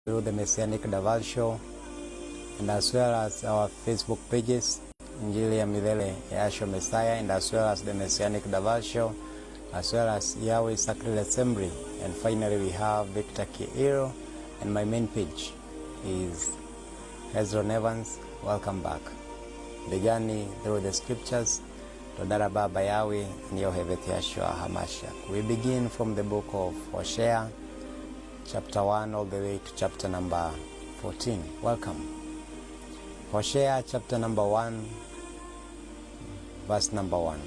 through the Messianic Daval Show, and as well as our Facebook pages, Injili ya Milele Yahshua Messiah, and as well as the Messianic Daval Show, as well as Yahweh Sacred Assembly. And finally we have Victor Kiiro, and my main page is Hezron Evans. Welcome back. The journey through the scriptures, Todara Baba Yahweh, and Yohevet Yahshua HaMashiach. We begin from the book of Hosea, chapter 1 all the way to chapter number 14. Welcome. Hosea chapter number 1, verse number 1.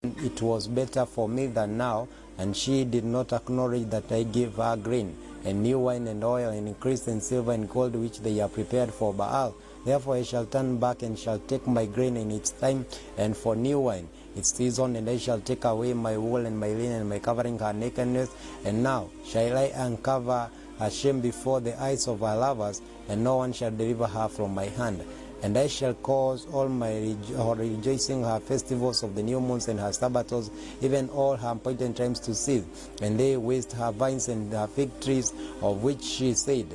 It was better for me than now, and she did not acknowledge that I give her grain, and new wine and oil, and increase in silver and gold, which they have prepared for Baal. Therefore I shall turn back, and shall take my grain in its time, and for new wine its season, and I shall take away my wool and my linen, and my covering her nakedness. And now shall I uncover her shame before the eyes of her lovers, and no one shall deliver her from my hand. And I shall cause all my rejoicing, her festivals of the new moons and her Sabbaths, even all her appointed times to cease. And they waste her vines and her fig trees, of which she said,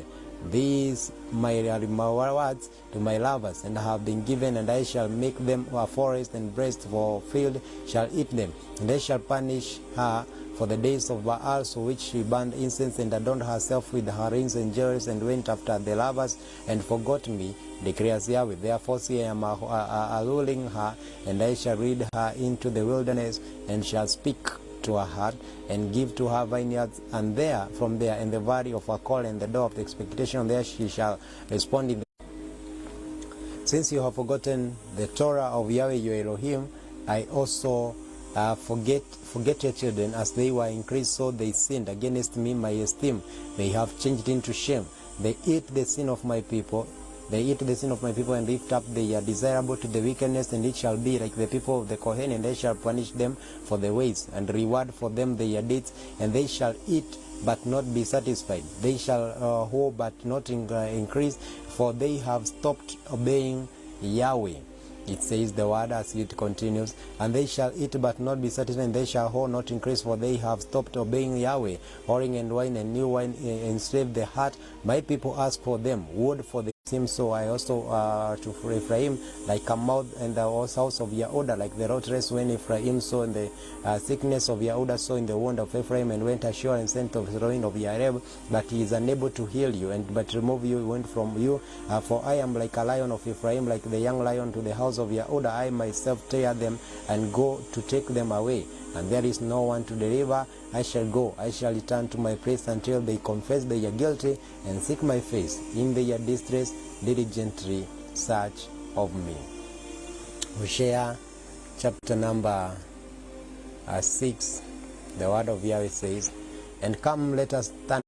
these my rewards to my lovers, and have been given, and I shall make them a forest, and breast for field shall eat them. And I shall punish her for the days of Baal, so which she burned incense, and adorned herself with her rings and jewels, and went after the lovers, and forgot me, declares Yahweh. Therefore see, I am alluring her, and I shall lead her into the wilderness, and shall speak to her heart, and give to her vineyards, and there, from there, in the valley of her call, and the door of the expectation, there she shall respond in the... Since you have forgotten the Torah of Yahweh your Elohim, I also forget your children. As they were increased, so they sinned against me, my esteem they have changed into shame. They eat the sin of my people. They eat the sin of my people, and lift up their desirable to the wickedness, and it shall be like the people of the Kohen, and I shall punish them for the ways, and reward for them their deeds, and they shall eat but not be satisfied. They shall hoe but not increase, for they have stopped obeying Yahweh. It says the word as it continues, and they shall eat but not be satisfied, and they shall hoe not increase, for they have stopped obeying Yahweh. Whoring and wine and new wine enslave the heart. My people ask for them, wood for the him, so I also to Ephraim like a mouth, and the house of Yehuda like the rotters, when Ephraim saw in the sickness of Yehuda, saw in the wound of Ephraim, and went ashore and sent of the ruin of Yareb, but he is unable to heal you, and but remove you went from you. For I am like a lion of Ephraim, like the young lion to the house of Yehuda. I myself tear them and go to take them away, and there is no one to deliver. I shall go, I shall return to my place until they confess they are guilty, and seek my face. In their distress diligently search of me. Hosea chapter number 6, the word of Yahweh says, and come, let us stand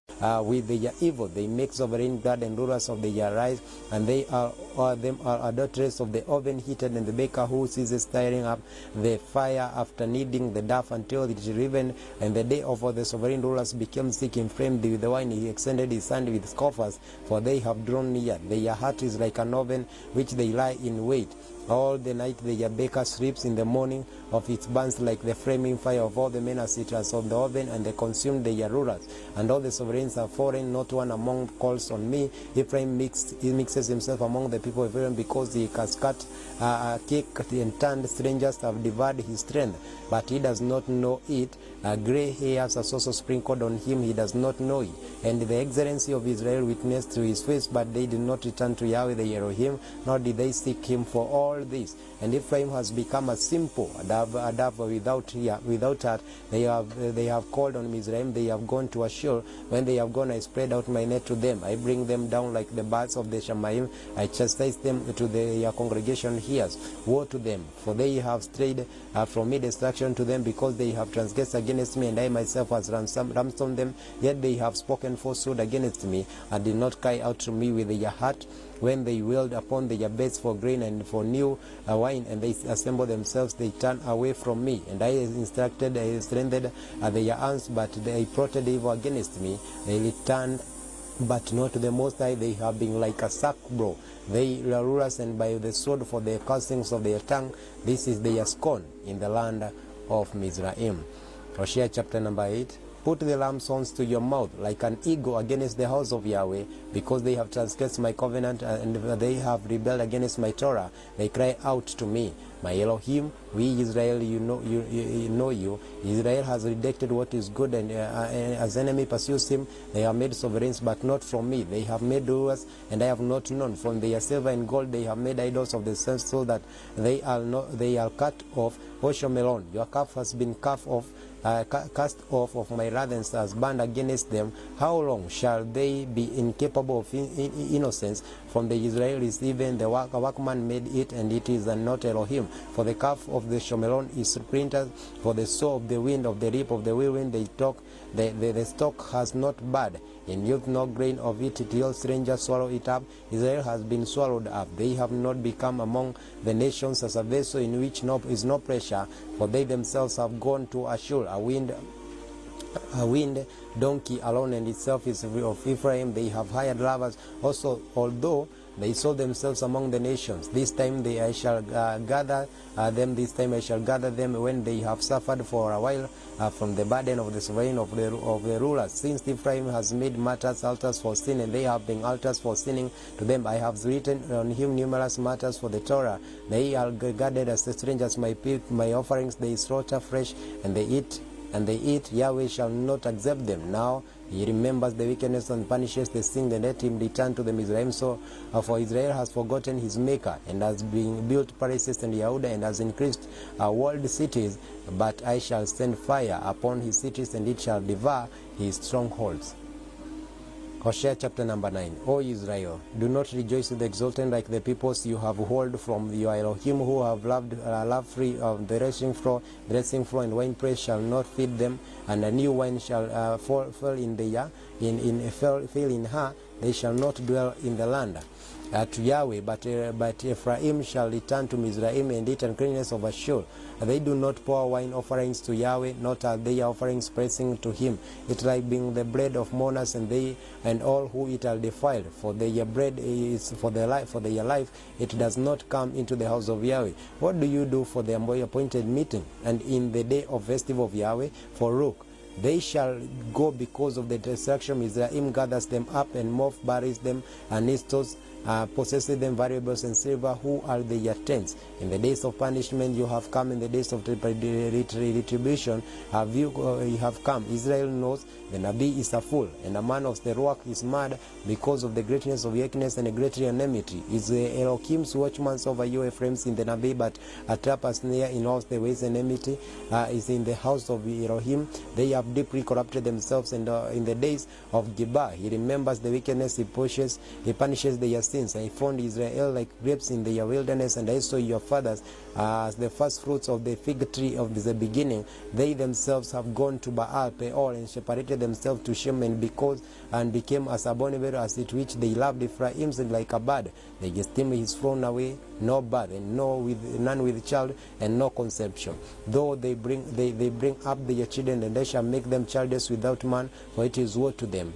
with their evil. They make sovereign God and rulers of their rise, and they are daughters of the oven heated, and the baker who ceases stirring up the fire after kneading the dough until it is riven. And the day of the sovereign rulers became sick, inflamed with the wine. He extended his hand with scoffers, for they have drawn near. Their heart is like an oven which they lie in wait. All the night their baker sleeps, in the morning of it burns like the flaming fire of all the messengers of the oven, and they consume their rulers. And all the sovereigns are foreign, not one among calls on me. Ephraim mixes himself among the people of Ephraim, because he has cut kicked and turned. Strangers have devoured his strength, but he does not know it. Gray hairs are also sprinkled on him, he does not know it. And the excellency of Israel witnessed to his face, but they did not return to Yahweh the Elohim, nor did they seek him for all this. And Ephraim has become a simple, a dove without heart. They have called on Mizraim, they have gone to Ashur. When they have gone, I spread out my net to them. I bring them down like the birds of the Shemaim. I chastise them to their congregation hears. Woe to them, for they have strayed from me, destruction to them, because they have transgressed against me, and I myself has ransomed them. Yet they have spoken falsehood against me, and did not cry out to me with their heart. When they wailed upon their beds for grain and for new wine, and they assemble themselves, they turn away from me. And I strengthened their arms, but they plotted evil against me. They returned, but not to the Most High. They have been like a sackbrow. They rule us, and by the sword for the cursings of their tongue. This is their scorn in the land of Mizraim. Hosea chapter number 8. put the lamb's horns to your mouth, like an eagle against the house of Yahweh, because they have transgressed my covenant and they have rebelled against my Torah. They cry out to me, my Elohim, we Israel, you know you. Israel has rejected what is good, and as enemy pursues him, they have made sovereigns, but not from me. They have made rulers, and I have not known. From their silver and gold they have made idols of the sense, so that they are cut off. Oshomelon, your calf has been cast off of my wrath and has burned against them. How long shall they be incapable of innocence? From the Israelis, even the workman made it, and it is not Elohim. For the calf of the Shomelon is printed, for the soul of the wind, of the rip of the whirlwind, the stock has not bud. In youth no grain of it till strangers swallow it up. Israel has been swallowed up. They have not become among the nations as a vessel in which is no pressure, for they themselves have gone to Ashur, a wind donkey alone, and itself is of Ephraim. They have hired lovers also, although they sold themselves among the nations. This time I shall gather them. This time I shall gather them when they have suffered for a while from the burden of the sovereign of the rulers. Since Ephraim has made matters altars for sin, and they have been altars for sinning to them, I have written on him numerous matters for the Torah. They are regarded as strangers. My offerings they slaughter fresh, and they eat. Yahweh shall not accept them. Now he remembers the wickedness and punishes the sin, and let him return to the Mizraim. So for Israel has forgotten his maker, and has been built palaces and Yehuda, and has increased walled cities. But I shall send fire upon his cities, and it shall devour his strongholds. Hosea chapter number 9. O Israel, do not rejoice with the exultant like the peoples you have heard from your Elohim, who have loved free of the threshing floor, and wine press shall not feed them, and a new wine shall fall in her. They shall not dwell in the land. To Yahweh, but Ephraim shall return to Mizraim, and eat uncleanness of Ashur. They do not pour wine offerings to Yahweh, not are they offerings praising to him. It like being the bread of mourners, and they and all who eat are defiled. For their bread is for their life. It does not come into the house of Yahweh. What do you do for the appointed meeting, and in the day of festival of Yahweh? For look, they shall go because of the destruction. Mizraim gathers them up, and Moab buries them, and Nistos possesses them valuables and silver, who are their tents. In the days of punishment you have come, in the days of retribution you have come. Israel knows the Nabi is a fool, and a man of the rock is mad, because of the greatness of wickedness and a great enmity. Is the Elohim's watchman over you, Ephraim in the Nabi, but a trap a snare in all the ways enmity is in the house of Elohim. They have deeply corrupted themselves, and in the days of Gibah he remembers the wickedness, he punishes their sins. I found Israel like grapes in the wilderness, and I saw your fathers as the first fruits of the fig tree of the beginning. They themselves have gone to Baal Peor, and separated themselves to Shem, and became as abominable as it which they loved. Ephraim like a bird, they esteem his thrown away, no bird, and none with child, and no conception. Though they bring up their children, and I shall make them childless without man, for it is woe to them.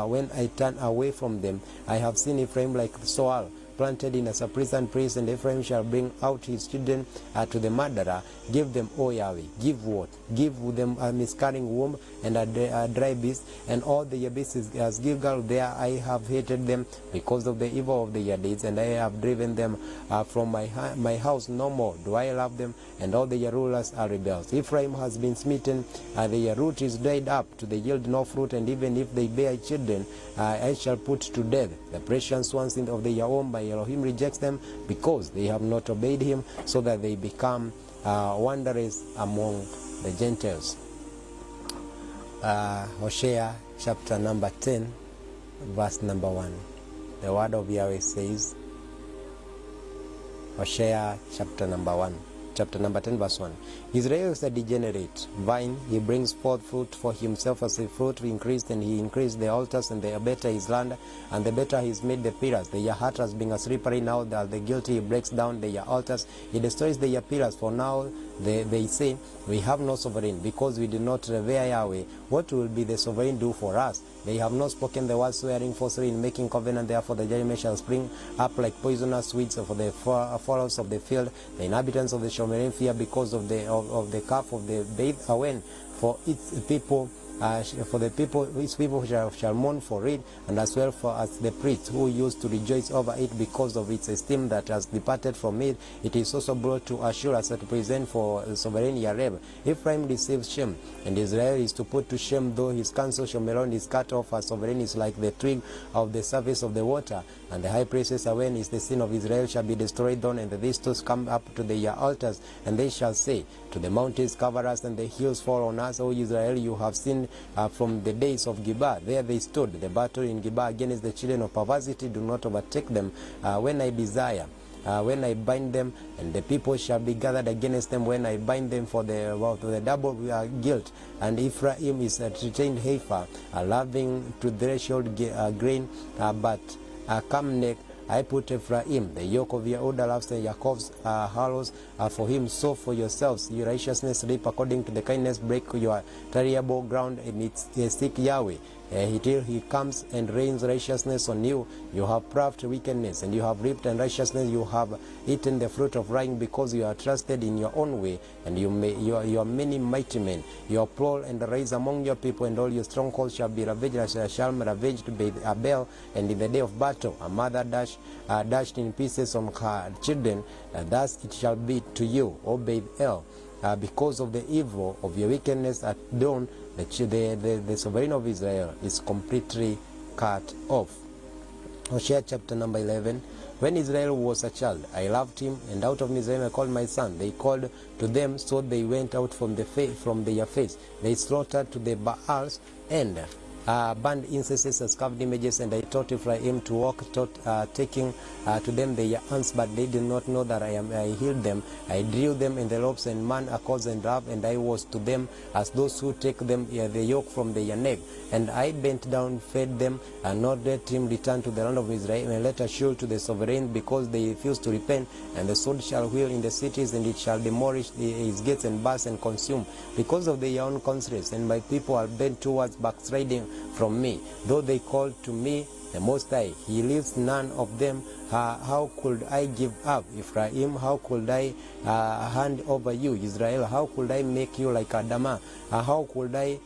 When I turn away from them, I have seen Ephraim like Soal, planted in a cypress and praise, and Ephraim shall bring out his children to the murderer. Give them, O Yahweh, give what? Give them a miscarrying womb, and a dry beast, and all the beasts as Gilgal. There I have hated them because of the evil of their deeds, and I have driven them from my house. No more do I love them, and all their rulers are rebels. Ephraim has been smitten, their root is dried up, to the yield no fruit, and even if they bear children, I shall put to death the precious ones of their own. By Elohim rejects them, because they have not obeyed him, so that they become wanderers among the Gentiles. Hosea chapter number 10, verse number 1. The word of Yahweh says, Hosea chapter number 10, verse 1. Israel is a degenerate vine. He brings forth fruit for himself as a fruit increased, and he increased the altars, and the better his land, and the better he's made the pillars. Their heart has been a slippery. Now that the guilty, he breaks down their altars, he destroys their pillars. For now they say, we have no sovereign, because we do not revere Yahweh. What will be the sovereign do for us? They have not spoken the word, swearing falsely in making covenant. Therefore the judgment shall spring up like poisonous weeds for the furrows of the field. The inhabitants of the Shomerim fear because of the calf of the Beth Awen, for its people for the people, his people shall mourn for it, and as well for as the priests who used to rejoice over it because of its esteem that has departed from it. It is also brought to assure us to present for sovereign Yareb. Ephraim receives shame, and Israel is to put to shame, though his counsel Shomelon is cut off. As sovereign is like the twig of the surface of the water, and the high places wherein is the sin of Israel shall be destroyed on, and the vistos come up to their altars, and they shall say to the mountains, cover us, and the hills fall on us. O Israel, you have sinned from the days of Gibeah. There they stood, the battle in Gibeah against the children of perversity. Do not overtake them when I desire. When I bind them, and the people shall be gathered against them when I bind them for the double guilt. And Ephraim is a retained heifer, loving to threshold grain, but come neck. I put Ephraim, the yoke of Yehuda loves, and Jacob's hollows for him. So for yourselves, your righteousness reap according to the kindness, break your terrible ground, and seek Yahweh. Till he comes and rains righteousness on you. You have proved wickedness, and you have reaped unrighteousness. You have eaten the fruit of lying, because you are trusted in your own way, and you are many mighty men. You are plural and rise among your people, and all your strongholds shall be ravaged, as shall ravaged by Abel. And in the day of battle, a mother dashed in pieces on her children. Thus it shall be to you, O Bethel, because of the evil of your wickedness at dawn. The sovereign of Israel is completely cut off. Hosea chapter number 11. When Israel was a child, I loved him, and out of Mizraim I called my son. They called to them, so they went out from their face. They slaughtered to the Baals and burned incenses as carved images, and I taught Ephraim to walk, taking to them their hands, but they did not know that I healed them. I drew them in the ropes, and man a cause and love, and I was to them as those who take them the yoke from their neck. And I bent down, fed them, and not let him return to the land of Israel, and let assure to the sovereign, because they refuse to repent. And the sword shall wheel in the cities, and it shall demolish his gates, and burst and consume, because of their own constraints. And my people are bent towards backsliding from me. Though they call to me, the Most High, he leaves none of them. How could I give up Ephraim? How could I hand over you, Israel? How could I make you like Adamah? How could I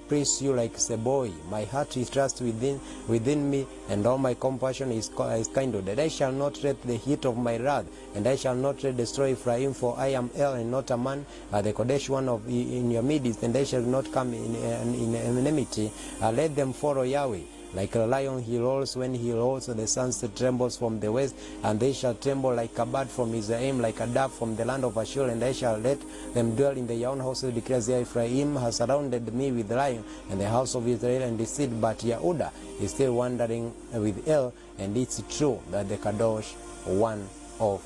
praise you like Seboy? My heart is trust within me, and all my compassion is kindled. And I shall not let the heat of my wrath, and I shall not destroy Ephraim, for I am El and not a man, the Kodesh one in your midst, and they shall not come in enmity. Let them follow Yahweh. Like a lion he roars when he roars, the sun trembles from the west, and they shall tremble like a bird from Israel, like a dove from the land of Ashur, and I shall let them dwell in their own houses, declares Ephraim has surrounded me with lion, and the house of Israel and deceit, but Yehuda is still wandering with El, and it's true that the Kadosh, one of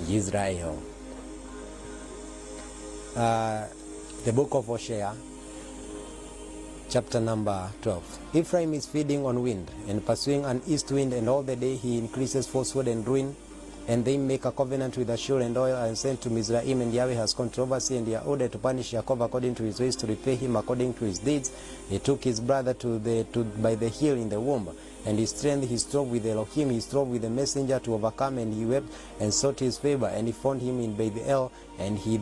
Israel. The book of Hosea, chapter number 12. Ephraim is feeding on wind and pursuing an east wind, and all the day he increases falsehood and ruin. And they make a covenant with Ashur and oil, and sent to Mizraim, and Yahweh has controversy, and Yehuda to punish Jacob according to his ways, to repay him according to his deeds. He took his brother by the heel in the womb, and his strength he strove with Elohim, he strove with the messenger to overcome, and he wept and sought his favor, and he found him in Bethel, and he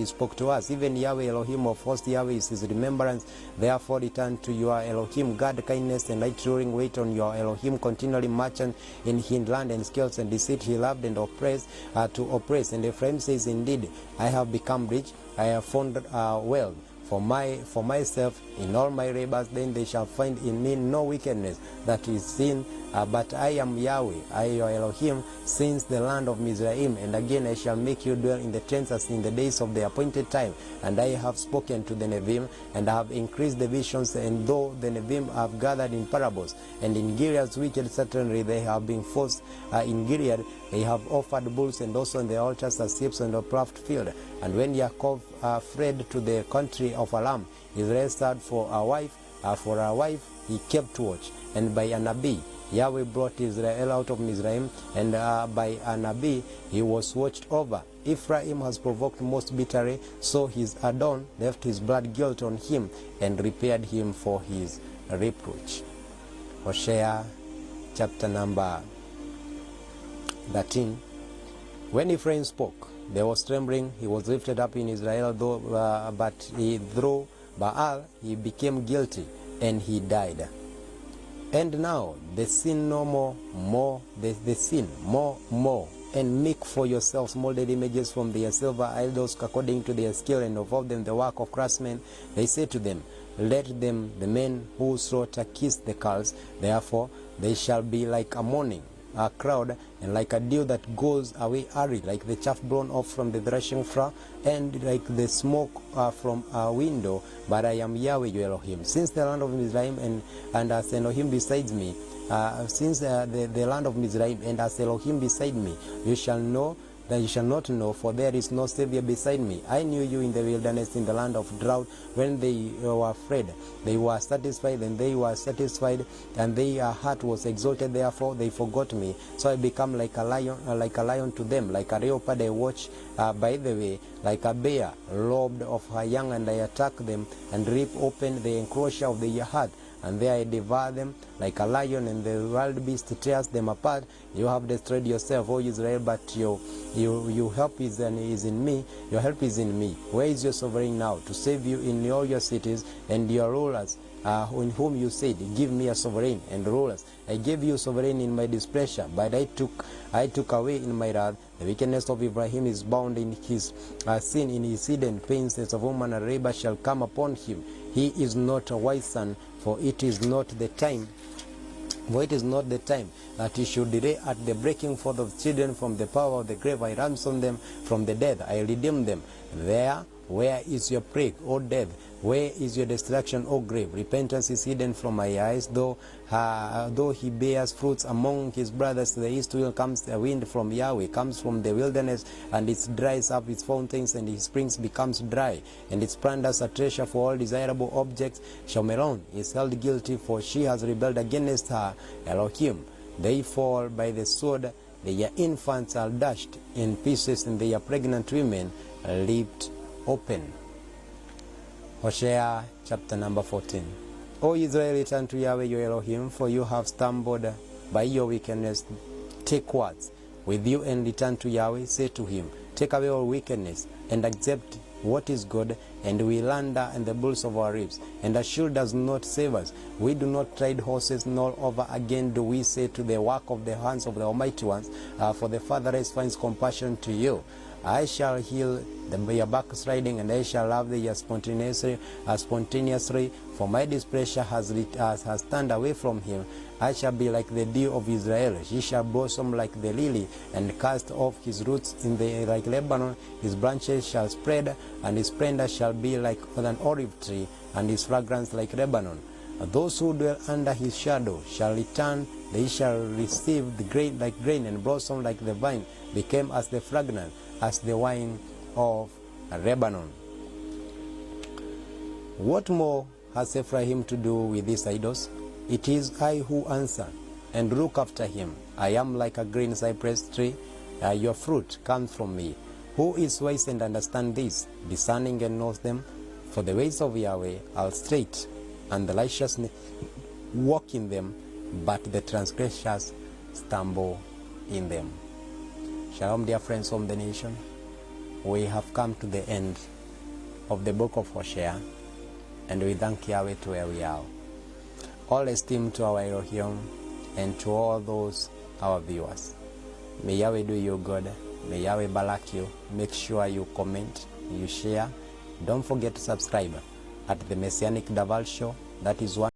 spoke to us. Even Yahweh Elohim of hosts, Yahweh is his remembrance. Therefore return to your Elohim, guard kindness and right ruling, wait on your Elohim, continually merchant in hinterland and scales and deceit. He loved and oppressed to oppress. And Ephraim says, indeed, I have become rich, I have found wealth for myself in all my labors. Then they shall find in me no wickedness, that is sin. But I am Yahweh, I your Elohim, since the land of Mizraim. And again I shall make you dwell in the tents as in the days of the appointed time. And I have spoken to the Nevim, and I have increased the visions. And though the Nevim have gathered in parables, and in Gilead's wicked certainly they have been forced in Gilead, they have offered bulls, and also in the altars as sheep in the ploughed field. And when Jacob fled to the country of Alam, Israel sought for a wife, he kept watch. And by a Nabi, Yahweh brought Israel out of Mizraim, and by a Nabi he was watched over. Ephraim has provoked most bitterly, so his Adon left his blood guilt on him, and repaired him for his reproach. Hosea chapter number 13. When Ephraim spoke, there was trembling. He was lifted up in Israel, but he threw Baal, he became guilty and he died. And now the sin no more, the sin more, and make for yourselves molded images from their silver idols according to their skill, and of them the work of craftsmen. They say to them, let them, the men who slaughter, kiss the culls. Therefore they shall be like a morning, a crowd, and like a dew that goes away early, like the chaff blown off from the threshing floor, and like the smoke from a window. But I am Yahweh your Elohim. Since the land of Mizraim and as Elohim besides me, since the land of Mizraim and as Elohim beside me, you shall know that you shall not know, for there is no Savior beside me. I knew you in the wilderness, in the land of drought, when they were afraid. They were satisfied, and they were satisfied, and their heart was exalted. Therefore they forgot me. So I become like a lion to them, like a leopard I watch by the way, like a bear robbed of her young, and I attack them and rip open the enclosure of their heart. And there I devour them like a lion, and the wild beast tears them apart. You have destroyed yourself, O Israel, but your help is in me. Your help is in me. Where is your sovereign now to save you in all your cities, and your rulers, in whom you said, give me a sovereign and rulers? I gave you sovereign in my displeasure, but I took away in my wrath. The wickedness of Ibrahim is bound in his sin, in his hidden pains. As of woman, a labor shall come upon him. He is not a wise son, for it is not the time. For it is not the time that he should delay at the breaking forth of children from the power of the grave. I ransom them from the death. I redeem them. Where is your plague, O death? Where is your destruction, O grave? Repentance is hidden from my eyes, though he bears fruits among his brothers. The east wind comes, the wind from Yahweh comes from the wilderness, and it dries up its fountains, and its springs becomes dry, and its plunders a treasure for all desirable objects. Shomeron is held guilty, for she has rebelled against her Elohim. They fall by the sword, their infants are dashed in pieces, and their pregnant women leaped open. Hosea chapter number 14. O Israel, return to Yahweh your Elohim, for you have stumbled by your wickedness. Take words with you and return to Yahweh. Say to him, take away all wickedness and accept what is good, and we lander and the bulls of our ribs. And a shield does not save us. We do not ride horses, nor over again do we say to the work of the hands of the Almighty ones, for the fatherless finds compassion to you. I shall heal your backsliding, and I shall love thee spontaneously, for my displeasure has turned away from him. I shall be like the dew of Israel. He shall blossom like the lily, and cast off his roots like Lebanon. His branches shall spread, and his splendor shall be like an olive tree, and his fragrance like Lebanon. Those who dwell under his shadow shall return. They shall receive the grain like grain, and blossom like the vine, became as the fragrance, as the wine of Lebanon. What more has Ephraim to do with these idols? It is I who answer and look after him. I am like a green cypress tree. Your fruit comes from me. Who is wise and understand this, discerning and knows them? For the ways of Yahweh are straight, and the righteous walk in them, but the transgressors stumble in them. Shalom, dear friends from the nation. We have come to the end of the book of Hosea, and we thank Yahweh to where we are. All esteem to our Elohim, and to all those our viewers. May Yahweh do you good. May Yahweh barak you. Make sure you comment, you share. Don't forget to subscribe at the Messianic Daval Show. That is one.